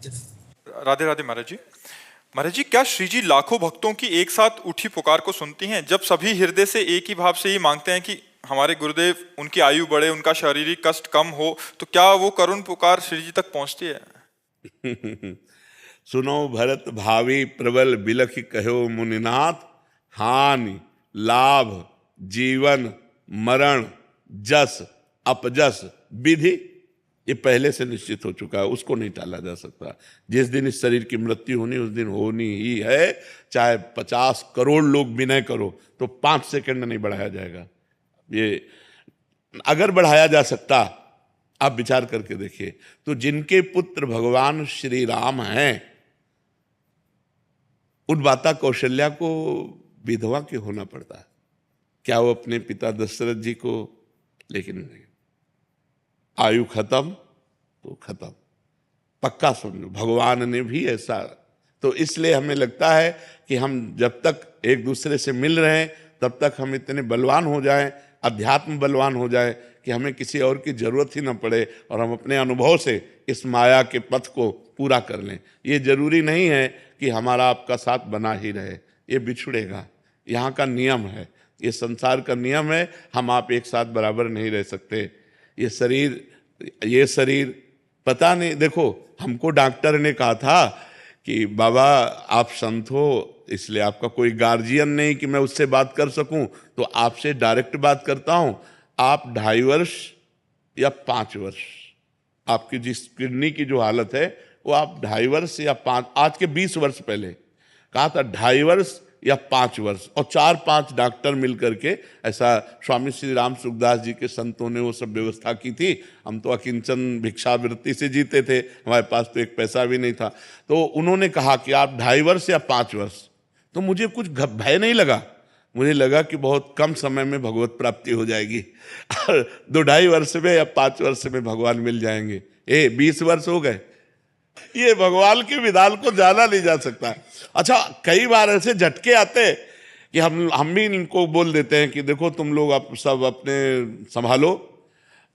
राधे राधे महाराज जी। महाराज जी, क्या श्री जी लाखों भक्तों की एक साथ उठी पुकार को सुनती हैं? जब सभी हृदय से एक ही भाव से ये मांगते हैं कि हमारे गुरुदेव, उनकी आयु बढ़े, उनका शारीरिक कष्ट कम हो, तो क्या वो करुण पुकार श्री जी तक पहुंचती है? सुनो भरत भावी प्रबल बिलख कहो मुनिनाथ, हानि लाभ जीवन मरण जस अपजस विधि ये पहले से निश्चित हो चुका है, उसको नहीं टाला जा सकता। जिस दिन इस शरीर की मृत्यु होनी उस दिन होनी ही है। चाहे 50 करोड़ लोग विनय करो तो 5 सेकंड नहीं बढ़ाया जाएगा। ये अगर बढ़ाया जा सकता, आप विचार करके देखिए, तो जिनके पुत्र भगवान श्री राम हैं, उन माता कौशल्या को विधवा क्यों होना पड़ता है? क्या वो अपने पिता दशरथ जी को? लेकिन नहीं, आयु खत्म तो खत्म, पक्का समझो भगवान ने भी ऐसा। तो इसलिए हमें लगता है कि हम जब तक एक दूसरे से मिल रहे हैं तब तक हम इतने बलवान हो जाएं, अध्यात्म बलवान हो जाए कि हमें किसी और की जरूरत ही न पड़े और हम अपने अनुभव से इस माया के पथ को पूरा कर लें। ये जरूरी नहीं है कि हमारा आपका साथ बना ही रहे, ये बिछुड़ेगा। यहाँ का नियम है, ये संसार का नियम है, हम आप एक साथ बराबर नहीं रह सकते। ये शरीर पता नहीं, देखो हमको डॉक्टर ने कहा था कि बाबा आप संत हो इसलिए आपका कोई गार्जियन नहीं कि मैं उससे बात कर सकूं, तो आपसे डायरेक्ट बात करता हूं। आप 2.5 वर्ष या 5 वर्ष, आपकी जिस किडनी की जो हालत है वो आप 2.5 वर्ष या 5, आज के 20 वर्ष पहले कहा था 2.5 वर्ष या 5 वर्ष, और 4-5 डॉक्टर मिलकर के, ऐसा स्वामी श्री राम सुखदास जी के संतों ने वो सब व्यवस्था की थी। हम तो अकिंचन भिक्षावृत्ति से जीते थे, हमारे पास तो एक पैसा भी नहीं था। तो उन्होंने कहा कि आप 2.5 वर्ष या 5 वर्ष। तो मुझे कुछ भय नहीं लगा, मुझे लगा कि बहुत कम समय में भगवत प्राप्ति हो जाएगी और 2-2.5 वर्ष में या 5 वर्ष में भगवान मिल जाएंगे। 20 वर्ष हो गए, ये भगवान के विधान को जाना नहीं जा सकता। अच्छा, कई बार ऐसे झटके आते कि हम भी इनको बोल देते हैं कि देखो तुम लोग आप सब अपने संभालो,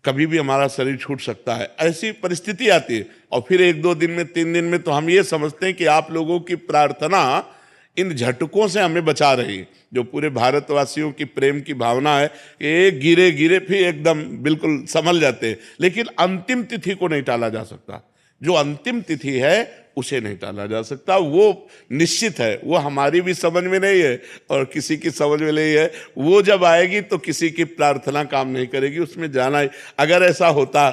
कभी भी हमारा शरीर छूट सकता है, ऐसी परिस्थिति आती है। और फिर 1-2 दिन में 3 दिन में तो हम ये समझते हैं कि आप लोगों की प्रार्थना इन झटकों से हमें बचा रही है। जो पूरे भारतवासियों की प्रेम की भावना है कि एक गिरे गिरे फिर एकदम बिल्कुल संभल जाते हैं, लेकिन अंतिम तिथि को नहीं टाला जा सकता। जो अंतिम तिथि है उसे नहीं टाला जा सकता, वो निश्चित है, वो हमारी भी समझ में नहीं है और किसी की समझ में नहीं है। वो जब आएगी तो किसी की प्रार्थना काम नहीं करेगी, उसमें जाना ही। अगर ऐसा होता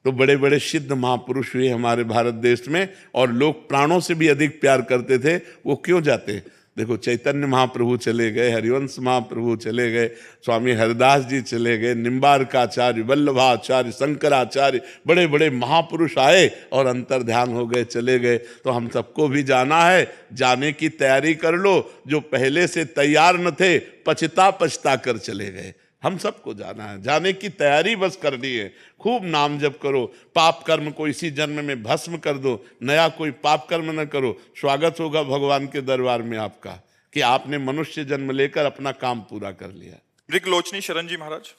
तो बड़े बड़े सिद्ध महापुरुष हुए हमारे भारत देश में, और लोग प्राणों से भी अधिक प्यार करते थे, वो क्यों जाते? देखो चैतन्य महाप्रभु चले गए, हरिवंश महाप्रभु चले गए, स्वामी हरिदास जी चले गए, निम्बारकाचार्य, वल्लभाचार्य, शंकराचार्य, बड़े बड़े महापुरुष आए और अंतर ध्यान हो गए, चले गए। तो हम सबको भी जाना है, जाने की तैयारी कर लो। जो पहले से तैयार न थे पछता पछता कर चले गए। हम सबको जाना है, जाने की तैयारी बस करनी है। खूब नाम जप करो, पाप कर्म को इसी जन्म में भस्म कर दो, नया कोई पाप कर्म न करो। स्वागत होगा भगवान के दरबार में आपका कि आपने मनुष्य जन्म लेकर अपना काम पूरा कर लिया। मृगलोचनी शरण जी महाराज।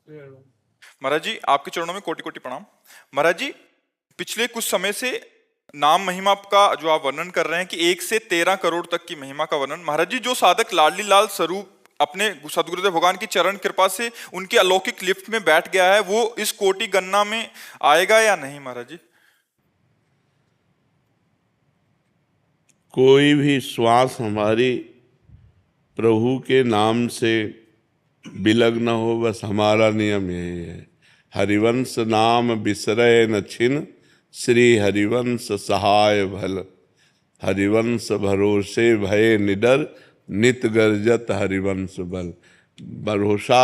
महाराज जी, आपके चरणों में कोटि कोटि प्रणाम। महाराज जी, पिछले कुछ समय से नाम महिमा का जो आप वर्णन कर रहे हैं कि 1 से 13 करोड़ तक की महिमा का वर्णन, महाराज जी जो साधक लाडली लाल स्वरूप अपने सदगुरुदेव भगवान की चरण कृपा से उनकी अलौकिक लिफ्ट में बैठ गया है, वो इस कोटि गणना में आएगा या नहीं? महाराज जी, कोई भी श्वास हमारी प्रभु के नाम से विलग्न हो, बस हमारा नियम यही है। हरिवंश नाम बिसरय न छिन, श्री हरिवंश सहाय भल। हरिवंश भरोसे भय निडर, नित गर्जत हरिवंश बल। भरोसा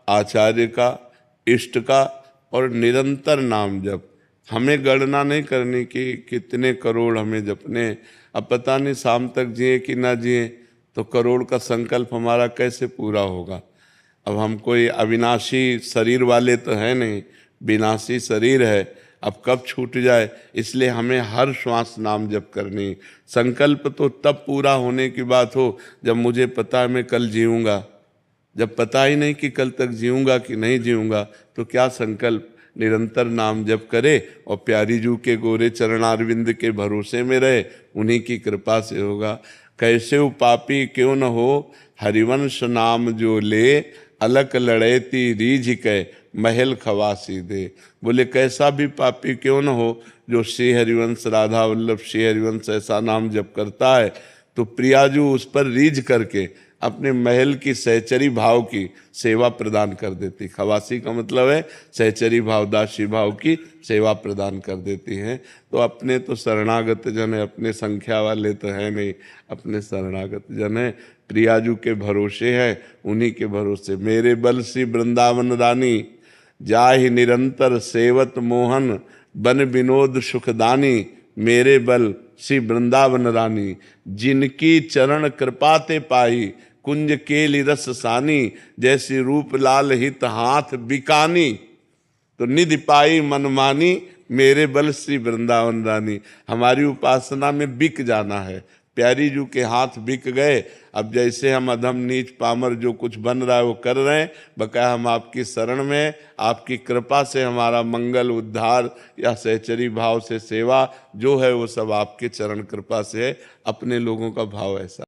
आचार्य का, इष्ट का, और निरंतर नाम जप। हमें गणना नहीं करनी कि कितने करोड़ हमें जपने, अब पता नहीं शाम तक जिए कि ना जिए, तो करोड़ का संकल्प हमारा कैसे पूरा होगा। अब हम कोई अविनाशी शरीर वाले तो है नहीं, विनाशी शरीर है, अब कब छूट जाए। इसलिए हमें हर श्वास नाम जप करनी। संकल्प तो तब पूरा होने की बात हो जब मुझे पता है मैं कल जीऊँगा। जब पता ही नहीं कि कल तक जीऊँगा कि नहीं जीऊँगा, तो क्या संकल्प। निरंतर नाम जप करे और प्यारी जू के गोरे चरणारविंद के भरोसे में रहे, उन्हीं की कृपा से होगा। कैसे वो पापी क्यों न हो हरिवंश नाम जो ले, अलक लड़ैती रीझ के महल खवासी दे। बोले कैसा भी पापी क्यों न हो जो श्री हरिवंश राधा वल्लभ श्री हरिवंश ऐसा नाम जप करता है, तो प्रियाजू उस पर रीझ करके अपने महल की सहचरी भाव की सेवा प्रदान कर देती। खवासी का मतलब है सहचरी भाव, दासी भाव की सेवा प्रदान कर देती हैं। तो अपने तो शरणागत जन है, अपने संख्या वाले तो है नहीं, अपने शरणागत जन है, प्रियाजू के भरोसे है, उन्हीं के भरोसे। मेरे बल श्री वृंदावन रानी, जाहि निरंतर सेवत मोहन, बन विनोद सुखदानी। मेरे बल श्री वृंदावन रानी, जिनकी चरण कृपा ते पाई, कुंज केली रस सानी। जैसी रूप लाल हित हाथ बिकानी, तो निधि पाई मनमानी। मेरे बल श्री वृंदावन रानी, हमारी उपासना में बिक जाना है। प्यारी जू के हाथ बिक गए। अब जैसे हम अधम नीच पामर जो कुछ बन रहा है वो कर रहे हैं, बकाया हम आपकी शरण में, आपकी कृपा से हमारा मंगल उद्धार या सहचरी भाव से सेवा जो है वो सब आपके चरण कृपा से है। अपने लोगों का भाव ऐसा।